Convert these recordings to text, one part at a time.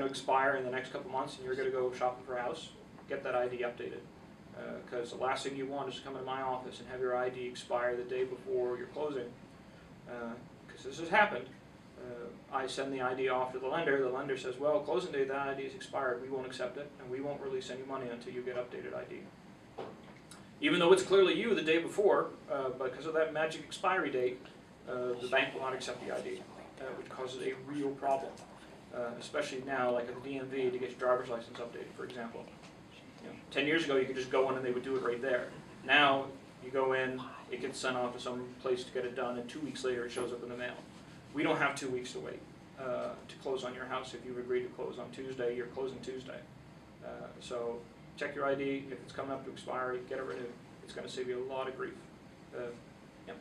to expire in the next couple months and you're going to go shopping for a house, get that ID updated. Because the last thing you want is to come into my office and have your ID expire the day before you're closing. Because this has happened. I send the ID off to the lender says, well, closing day, that ID is expired, we won't accept it, and we won't release any money until you get updated ID. Even though it's clearly you the day before, because of that magic expiry date, the bank will not accept the ID, which causes a real problem. Especially now, like at the DMV, to get your driver's license updated, for example. 10 years ago, you could just go in and they would do it right there. Now, you go in, it gets sent off to some place to get it done, and 2 weeks later it shows up in the mail. We don't have 2 weeks to wait to close on your house. If you've agreed to close on Tuesday, you're closing Tuesday. So check your ID. If it's coming up to expiry, get it renewed. It's going to save you a lot of grief. Yep.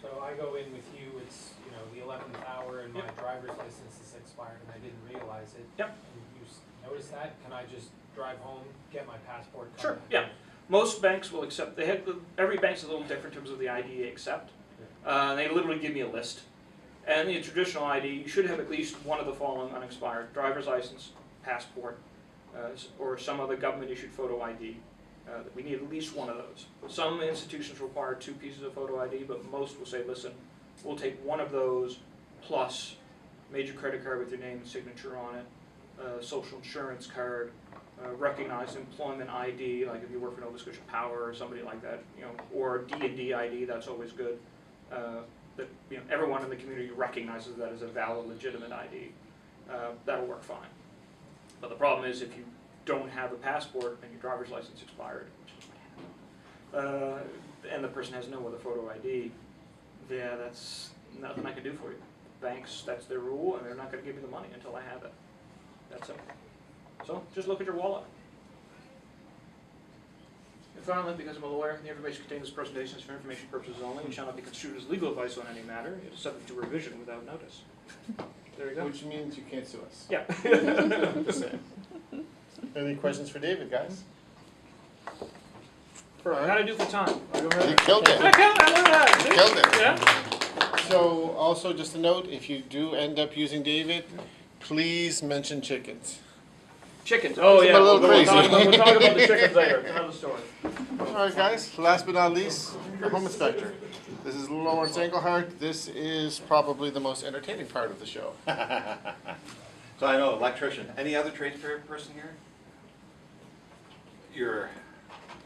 So I go in with you, it's the 11th hour and my driver's license is expired and I didn't realize it. Yep. And you notice that? Can I just drive home, get my passport? Sure, yeah. Most banks will accept, every bank's a little different in terms of the ID they accept. They literally give me a list. And the traditional ID, you should have at least one of the following unexpired: driver's license, passport, or some other government-issued photo ID. We need at least one of those. Some institutions require 2 pieces of photo ID, but most will say, listen, we'll take one of those plus major credit card with your name and signature on it, social insurance card, recognized employment ID, like if you work for Nova Scotia Power or somebody like that, or D&D ID, that's always good. That everyone in the community recognizes that as a valid, legitimate ID. That'll work fine. But the problem is if you don't have a passport and your driver's license expired, and the person has no other photo ID, yeah, that's nothing I can do for you. Banks, that's their rule, and they're not going to give me the money until I have it. That's it. So just look at your wallet. And finally, because I'm a lawyer, the information contained in this presentation is for information purposes only and shall not be construed as legal advice on any matter. It is subject to revision without notice. There you go. Which means you can't sue us. Yeah. Just saying. Any questions for David, guys? How to do for time? You killed it. I killed it. Look at that. You killed it. Yeah. So, also just a note, if you do end up using David, please mention chickens. Chickens. Oh It's yeah. a little We'll crazy. talk about the chickens later. It's another story. Alright guys, last but not least, the home inspector. This is Lawrence Engelhardt. This is probably the most entertaining part of the show. So I know, electrician. Any other trade person here? You're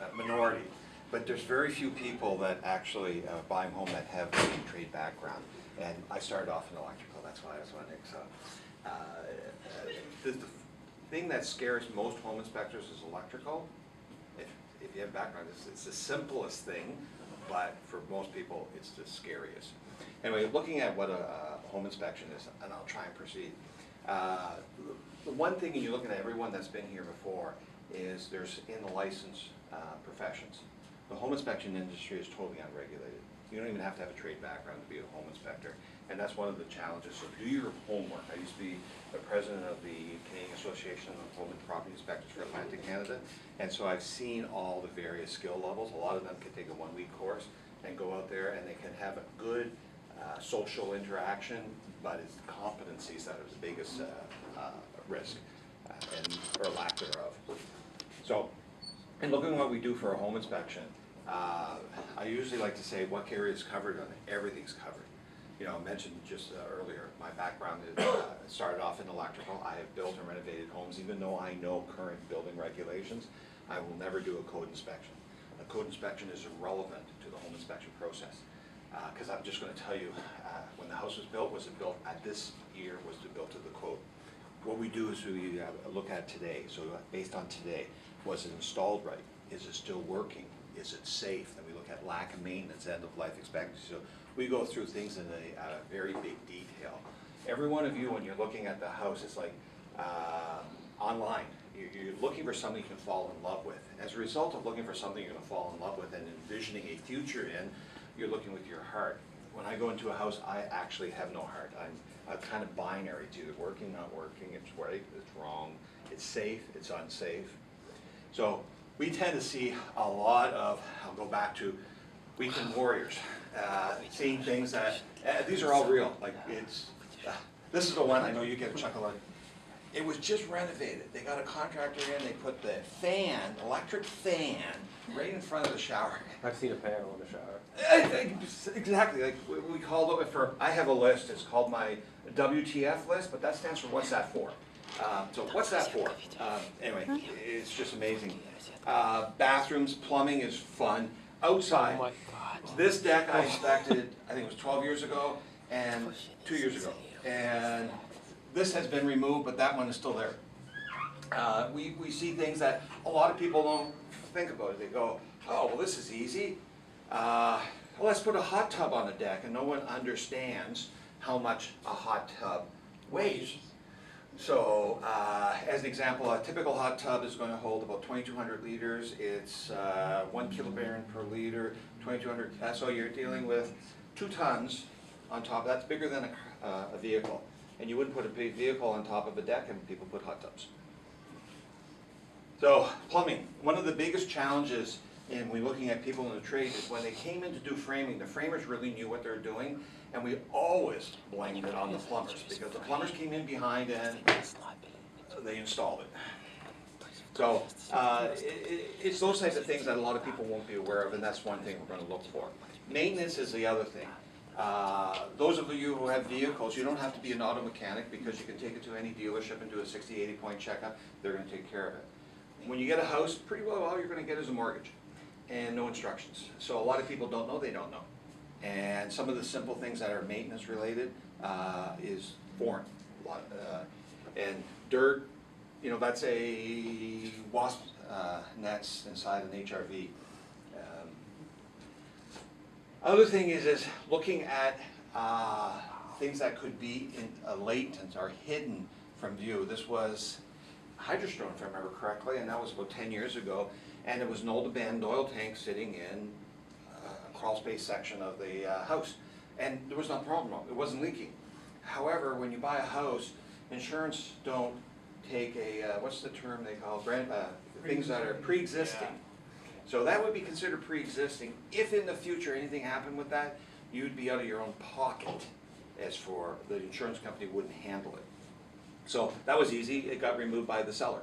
a minority, but there's very few people that actually buying home that have a trade background. And I started off in electrical, that's why I was wondering. So the thing that scares most home inspectors is electrical. If you have background, it's the simplest thing, but for most people, it's the scariest. Anyway, looking at what a home inspection is, and I'll try and proceed. The one thing, and you're looking at everyone that's been here before, is there's in the licensed professions. The home inspection industry is totally unregulated. You don't even have to have a trade background to be a home inspector, and that's one of the challenges. So do your homework. I used to be the president of the Canadian Association of Home and Property Inspectors for Atlantic Canada, and so I've seen all the various skill levels. A lot of them can take a 1-week course and go out there and they can have a good social interaction, but it's the competencies that are the biggest risk or lack thereof. So, in looking at what we do for a home inspection, I usually like to say what area is covered, and everything's covered. I mentioned just earlier, my background is, started off in electrical. I have built and renovated homes. Even though I know current building regulations, I will never do a code inspection. A code inspection is irrelevant to the home inspection process. Because I'm just going to tell you, when the house was it built at this year, was it built to the code? What we do is we look at today. So based on today, was it installed right? Is it still working? Is it safe? Then we look at lack of maintenance, end of life expectancy. So we go through things in a very big detail. Every one of you, when you're looking at the house, it's like online. You're looking for something you can fall in love with. As a result of looking for something you're going to fall in love with and envisioning a future in, you're looking with your heart. When I go into a house, I actually have no heart. I'm kind of binary. It's either working, not working, it's right, it's wrong, it's safe, it's unsafe. So we tend to see a lot of, I'll go back to weekend warriors, seeing things that, these are all real. Like it's, this is the one I know you get a chuckle out of. it was just renovated. They got a contractor in, they put the fan, electric fan, right in front of the shower. I've seen a panel in the shower. Exactly, like we call it for, I have a list, it's called my WTF list, but that stands for what's that for? So what's that for? Anyway, it's just amazing. Bathrooms, plumbing is fun. Outside, Oh my God. this deck I inspected, I think it was 12 years ago and 2 years ago. And this has been removed, but that one is still there. We see things that a lot of people don't think about. They go, oh, well, this is easy. Well, let's put a hot tub on the deck, and no one understands how much a hot tub weighs. So, as an example, a typical hot tub is going to hold about 2,200 liters. It's 1 kilobarren per liter, 2,200. So you're dealing with 2 tons on top. That's bigger than a vehicle. And you wouldn't put a big vehicle on top of a deck, and people put hot tubs. So, plumbing. One of the biggest challenges when we're looking at people in the trade is when they came in to do framing, the framers really knew what they were doing, and we always blamed it on the plumbers, because the plumbers came in behind and they installed it. So, it's those types of things that a lot of people won't be aware of, and that's one thing we're going to look for. Maintenance is the other thing. Those of you who have vehicles, you don't have to be an auto mechanic, because you can take it to any dealership and do a 60, 80 point checkup. They're going to take care of it. When you get a house, pretty well all you're going to get is a mortgage and no instructions. So a lot of people don't know they don't know. And some of the simple things that are maintenance related is foreign. And dirt, you know, that's a wasp nets inside an HRV. Other thing is looking at things that could be latent or hidden from view. This was Hydrostone, if I remember correctly, and that was about 10 years ago. And it was an old abandoned oil tank sitting in a crawl space section of the house. And there was no problem, it wasn't leaking. However, when you buy a house, insurance don't take a, what's the term they call it? Things that are pre-existing. So that would be considered pre-existing. If in the future anything happened with that, you'd be out of your own pocket. As for the insurance company wouldn't handle it. So that was easy, it got removed by the seller.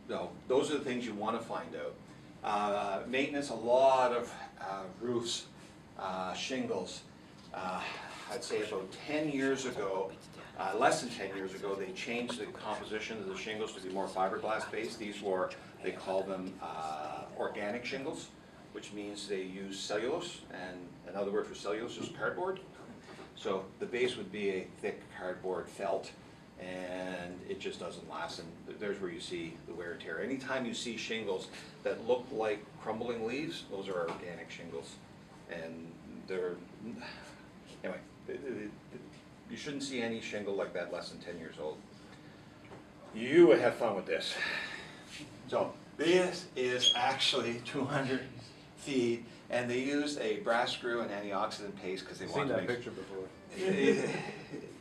So those are the things you want to find out. Maintenance, a lot of roofs, shingles. I'd say about 10 years ago, less than 10 years ago, they changed the composition of the shingles to be more fiberglass based. These were, they call them organic shingles, which means they use cellulose, and another word for cellulose is cardboard. So the base would be a thick cardboard felt, and it just doesn't last, and there's where you see the wear and tear. Anytime you see shingles that look like crumbling leaves, those are organic shingles, and they're, anyway, you shouldn't see any shingle like that less than 10 years old. You would have fun with this. So this is actually 200 feet, and they used a brass screw and antioxidant paste because they I've wanted seen to that make. picture before.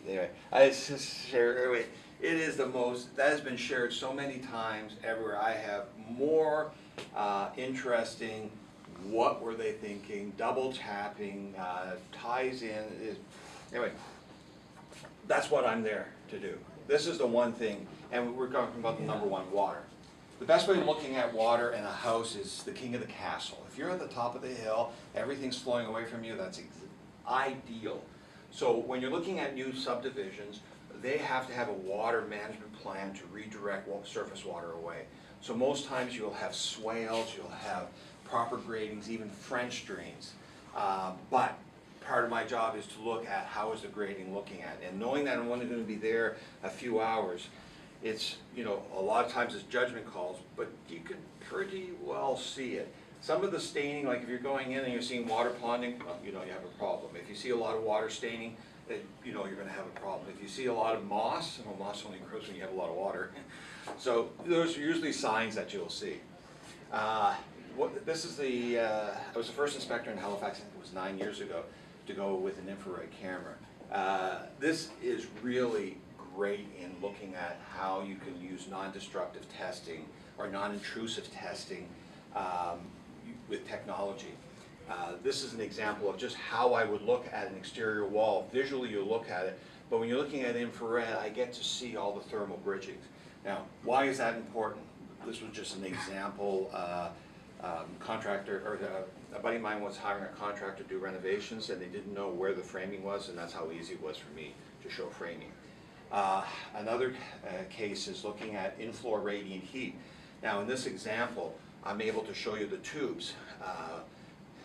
Anyway, I just share. Anyway, it is the most, that has been shared so many times everywhere. I have more interesting, what were they thinking, double tapping, ties in. Anyway, that's what I'm there to do. This is the one thing, and we're talking about the number one, water. The best way of looking at water in a house is the king of the castle. If you're at the top of the hill, everything's flowing away from you, that's ideal. So when you're looking at new subdivisions, they have to have a water management plan to redirect surface water away. So most times you'll have swales, you'll have proper gradings, even French drains. But part of my job is to look at how is the grading looking at. And knowing that I'm only going to be there a few hours, it's, you know, a lot of times it's judgment calls, but you can pretty well see it. Some of the staining, like if you're going in and you're seeing water ponding, well, you know you have a problem. If you see a lot of water staining, you know you're going to have a problem. If you see a lot of moss, well, moss only grows when you have a lot of water. So those are usually signs that you'll see. This is the, I was the first inspector in Halifax, I think it was 9 years ago, to go with an infrared camera. This is really great in looking at how you can use non-destructive testing or non-intrusive testing with technology. This is an example of just how I would look at an exterior wall. Visually you look at it, But when you're looking at infrared, I get to see all the thermal bridgings. Now, why is that important? This was just an example. Contractor, or a buddy of mine was hiring a contractor to do renovations, and they didn't know where the framing was, and that's how easy it was for me to show framing. Another case is looking at in-floor radiant heat. Now, in this example, I'm able to show you the tubes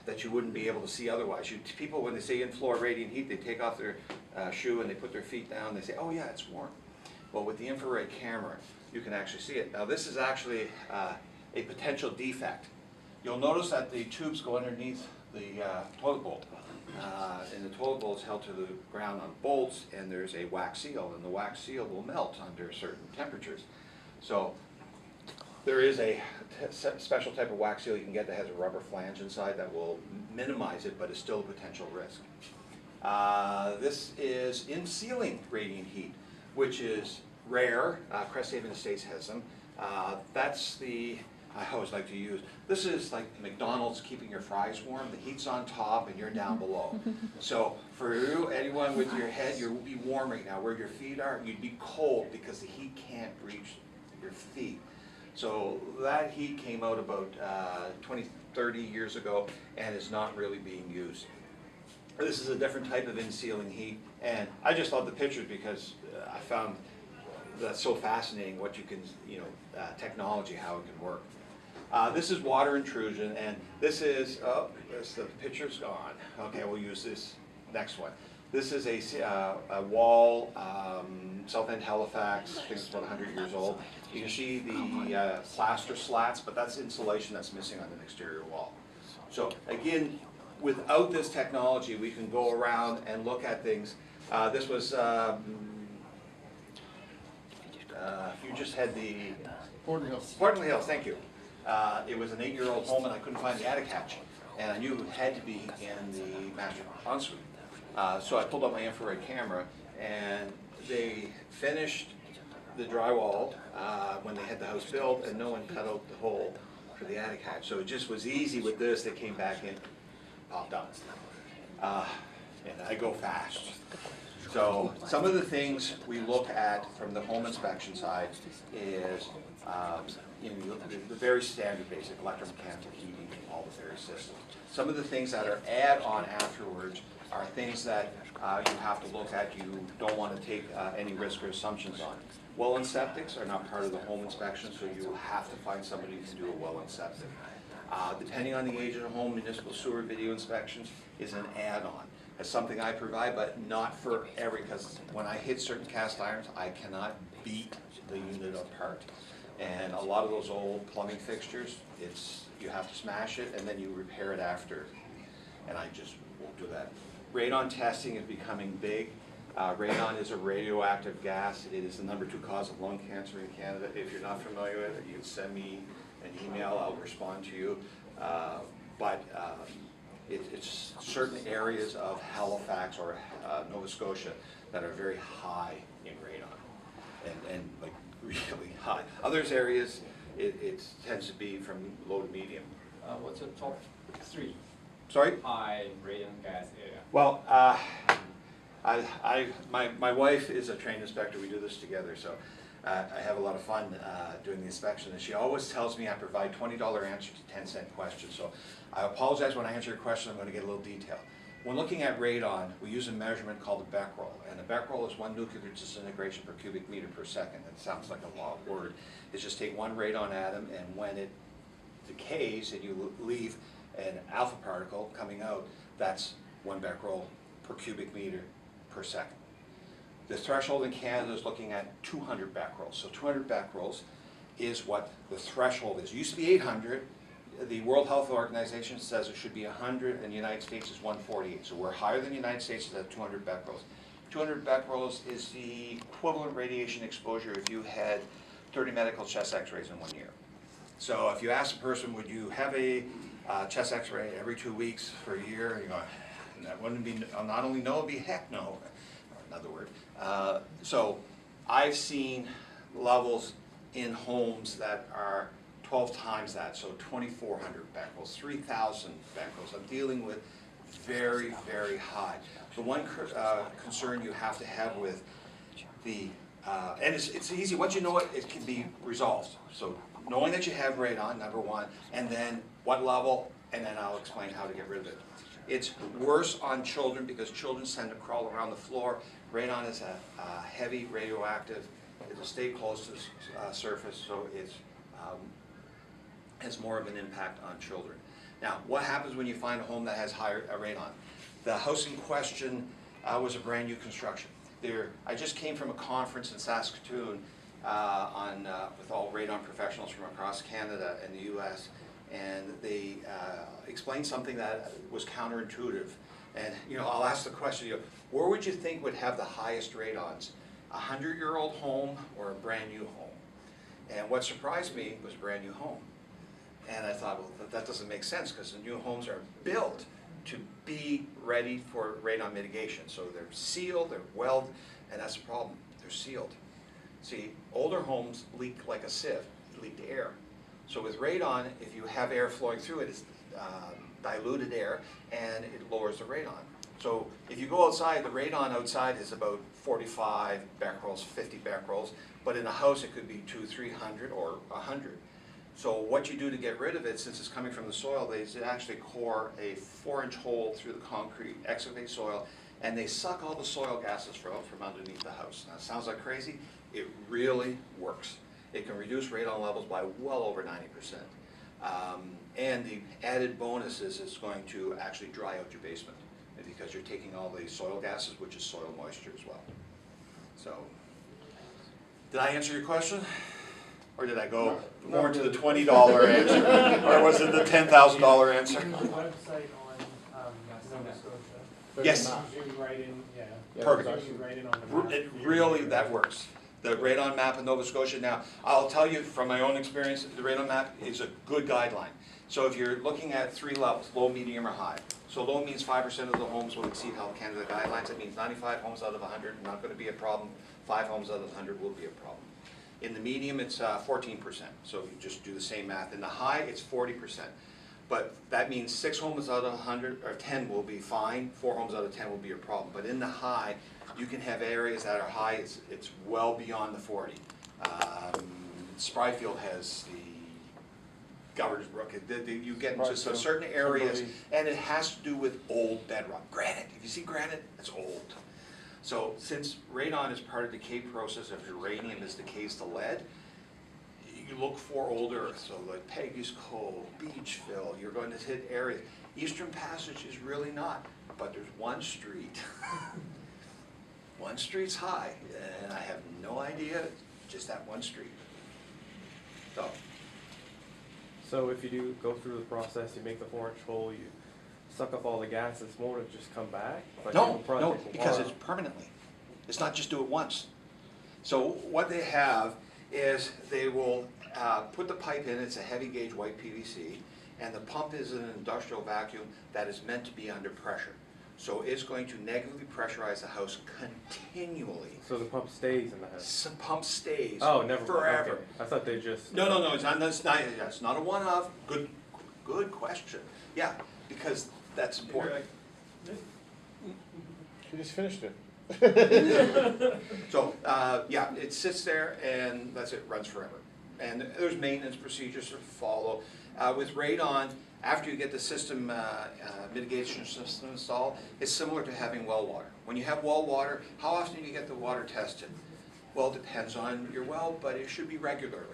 that you wouldn't be able to see otherwise. People, when they say in-floor radiant heat, they take off their shoe and they put their feet down, and they say, oh yeah, it's warm. Well, with the infrared camera, you can actually see it. Now, this is actually a potential defect. You'll notice that the tubes go underneath the toilet bowl. And the toilet bowl is held to the ground on bolts, and there's a wax seal, and the wax seal will melt under certain temperatures. So there is a special type of wax seal you can get that has a rubber flange inside that will minimize it, but is still a potential risk. This is in-ceiling radiant heat, which is rare. Cresthaven Estates has them. That's the, I always like to use, this is like McDonald's keeping your fries warm. The heat's on top and you're down below. So for you, anyone with your head, you'll be warm right now. Where your feet are, you'd be cold because the heat can't reach your feet. So that heat came out about 20, 30 years ago and is not really being used. This is a different type of in-ceiling heat, and I just love the pictures because I found that's so fascinating what you can, technology, how it can work. This is water intrusion, and this is, the picture's gone. Okay, we'll use this next one. This is a wall, South End Halifax, I think it's about 100 years old. You can see the plaster slats, but that's insulation that's missing on the exterior wall. So again, without this technology, we can go around and look at things. This was, you just had the Portland Hills. Portland Hills, thank you. It was an 8-year-old home, and I couldn't find the attic hatch, and I knew it had to be in the master ensuite. So I pulled out my infrared camera, and they finished the drywall when they had the house built, and no one cut out the hole for the attic hatch. So it just was easy with this. They came back in, popped up, and I go fast. So some of the things we look at from the home inspection side is the very standard basic electromechanical heating, all the various systems. Some of the things that are add-on afterwards are things that you have to look at, you don't want to take any risk or assumptions on. Well and septics are not part of the home inspection, so you have to find somebody who can do a well and septic. Depending on the age of the home, municipal sewer video inspections is an add-on. It's something I provide, but not for every, because when I hit certain cast irons, I cannot beat the unit apart. And a lot of those old plumbing fixtures, you have to smash it and then you repair it after. And I just won't do that. Radon testing is becoming big. Radon is a radioactive gas. It is the #2 cause of lung cancer in Canada. If you're not familiar with it, you can send me an email, I'll respond to you. It's certain areas of Halifax or Nova Scotia that are very high in radon, and like really high. Others areas, it tends to be from low to medium. What's the top 3 Sorry? high radon gas area? Well, my wife is a trained inspector. We do this together, so I have a lot of fun doing the inspection. And she always tells me I provide $20 answers to 10-cent questions. So I apologize when I answer your question. I'm going to get a little detail. When looking at radon, we use a measurement called a Becquerel, and a Becquerel is 1 nuclear disintegration per cubic meter per second. It sounds like a long word. It's just take 1 radon atom, and when it decays and you leave an alpha particle coming out, that's 1 Becquerel per cubic meter per second. The threshold in Canada is looking at 200 becquerels. So 200 becquerels is what the threshold is. It used to be 800. The World Health Organization says it should be 100, and the United States is 148. So we're higher than the United States at 200 becquerels. 200 becquerels is the equivalent radiation exposure if you had 30 medical chest x-rays in 1 year. So if you ask a person, would you have a chest x-ray every 2 weeks for a year? You go, that wouldn't be, not only no, it'd be heck no, or another word. So I've seen levels in homes that are 12 times that, so 2,400 becquerels, 3,000 becquerels. I'm dealing with very, very high. The one concern you have to have with the, and it's easy, once you know it, it can be resolved. So knowing that you have radon, number one, and then what level, and then I'll explain how to get rid of it. It's worse on children because children tend to crawl around the floor. Radon is a heavy radioactive. It'll stay close to the surface, so it has more of an impact on children. Now, what happens when you find a home that has higher radon? The house in question was a brand new construction. I just came from a conference in Saskatoon with all radon professionals from across Canada and the US, and they explained something that was counterintuitive. And I'll ask the question, where would you think would have the highest radons? A 100-year-old home or a brand new home? And what surprised me was a brand new home. And I thought, well, that doesn't make sense because the new homes are built to be ready for radon mitigation. So they're sealed, they're welded, and that's the problem, they're sealed. See, older homes leak like a sieve, leak air. So with radon, if you have air flowing through it, it's diluted air, and it lowers the radon. So if you go outside, the radon outside is about 45 becquerels, 50 becquerels, but in a house it could be 200, 300, or 100. So what you do to get rid of it, since it's coming from the soil, they actually core a 4-inch hole through the concrete, excavate soil, and they suck all the soil gases from underneath the house. Now it sounds like crazy, it really works. It can reduce radon levels by well over 90%. And the added bonus is it's going to actually dry out your basement because you're taking all the soil gases, which is soil moisture as well. So, did I answer your question? Or did I go more into the $20 answer? Or was it the $10,000 answer? The website on Nova Scotia. Yes. Zoom right in, yeah. Perfect. Zoom right in on the map. It really, that works. The radon map in Nova Scotia. Now, I'll tell you from my own experience, the radon map is a good guideline. So if you're looking at 3 levels, low, medium, or high. So low means 5% of the homes will exceed Health Canada guidelines. That means 95 homes out of 100 not going to be a problem. 5 homes out of 100 will be a problem. In the medium, it's 14%. So you just do the same math. In the high, it's 40%. But that means 6 homes out of 100, or 10 will be fine. 4 homes out of 10 will be a problem. But in the high, you can have areas that are high, it's well beyond the 40. Spryfield has the Governor's Brook. You get into certain areas, and it has to do with old bedrock. Granite, if you see granite, it's old. So since radon is part of the decay process of uranium is decays to lead, you look for old earth. So like Peggy's Cove, Beachville, you're going to hit areas. Eastern Passage is really not, but there's one street. One street's high, and I have no idea, just that one street. So if you do go through the process, you make the 4-inch hole, you suck up all the gases, won't it just come back? Like No, it'll no, take a because while. it's permanently. It's not just do it once. So what they have is they will put the pipe in, it's a heavy gauge white PVC, and the pump is an industrial vacuum that is meant to be under pressure. So it's going to negatively pressurize the house continually. So the pump stays in the house? The pump stays Oh, never mind. forever. Okay. I thought they just... No, it's not a one-off. Good question. Yeah, because that's important. You just finished it. So, yeah, it sits there and that's it, runs forever. And there's maintenance procedures to follow. With radon, after you get the system, mitigation system installed, it's similar to having well water. When you have well water, how often do you get the water tested? Well, it depends on your well, but it should be regularly.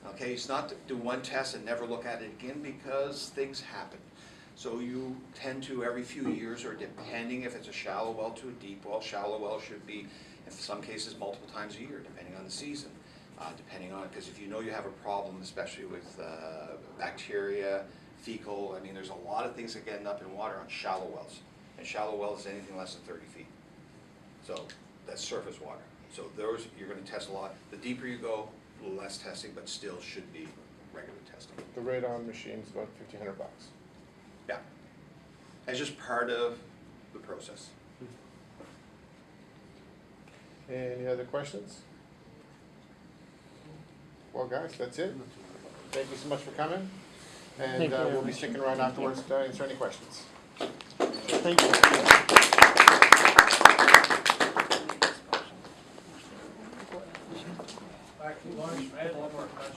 Okay, it's not to do one test and never look at it again because things happen. So you tend to every few years, or depending if it's a shallow well to a deep well, shallow well should be, in some cases, multiple times a year, depending on the season. Depending on, because if you know you have a problem, especially with bacteria, fecal, I mean, there's a lot of things that get up in water on shallow wells. And shallow wells is anything less than 30 feet. So that's surface water. So those, you're going to test a lot. The deeper you go, a little less testing, but still should be regular testing. The radon machine's about $1,500. Yeah. It's just part of the process. Any other questions? Well, guys, that's it. Thank you so much for coming. And we'll be sticking around afterwards to answer any questions. Thank you.